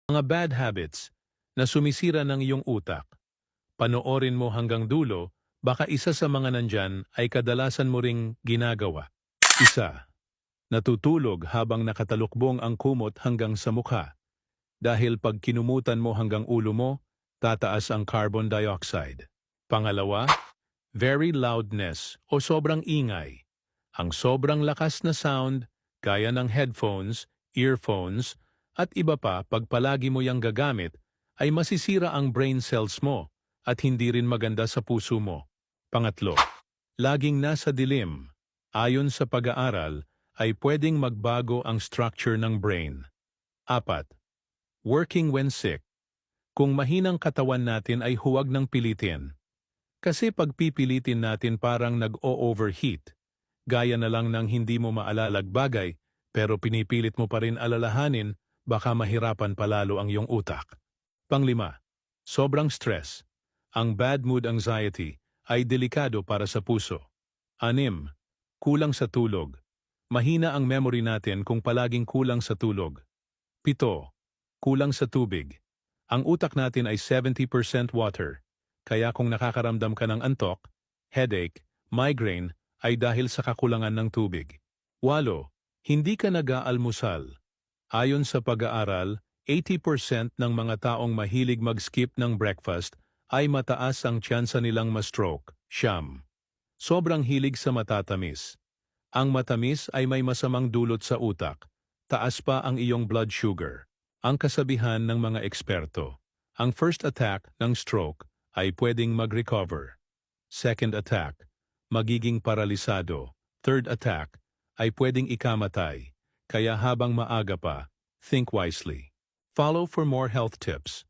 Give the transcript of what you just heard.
Mga bad habits na sumisira ng iyong utak. Panoorin mo hanggang dulo, baka isa sa mga nandyan ay kadalasan mo ring ginagawa. Isa, natutulog habang nakatalukbong ang kumot hanggang sa mukha. Dahil pag kinumutan mo hanggang ulo mo, tataas ang carbon dioxide. Pangalawa, very loudness o sobrang ingay. Ang sobrang lakas na sound, gaya ng headphones, earphones, at iba pa pag palagi mo yang gagamit, ay masisira ang brain cells mo at hindi rin maganda sa puso mo. Pangatlo, laging nasa dilim. Ayon sa pag-aaral, ay pwedeng magbago ang structure ng brain. Apat, working when sick. Kung mahinang katawan natin ay huwag nang pilitin. Kasi pag pipilitin natin parang nag-o-overheat. Gaya na lang ng hindi mo maalalag bagay, pero pinipilit mo pa rin alalahanin, baka mahirapan palalo ang iyong utak. Panglima, sobrang stress. Ang bad mood anxiety ay delikado para sa puso. Anim, kulang sa tulog. Mahina ang memory natin kung palaging kulang sa tulog. Pito, kulang sa tubig. Ang utak natin ay 70% water. Kaya kung nakakaramdam ka ng antok, headache, migraine, ay dahil sa kakulangan ng tubig. 8. Hindi ka nag-aalmusal. Ayon sa pag-aaral, 80% ng mga taong mahilig mag-skip ng breakfast ay mataas ang tsansa nilang ma-stroke. 9. Sobrang hilig sa matatamis. Ang matamis ay may masamang dulot sa utak. Taas pa ang iyong blood sugar. Ang kasabihan ng mga eksperto, ang first attack ng stroke ay pwedeng mag-recover. Second attack, magiging paralisado. Third attack, ay pwedeng ikamatay. Kaya habang maaga pa, think wisely. Follow for more health tips.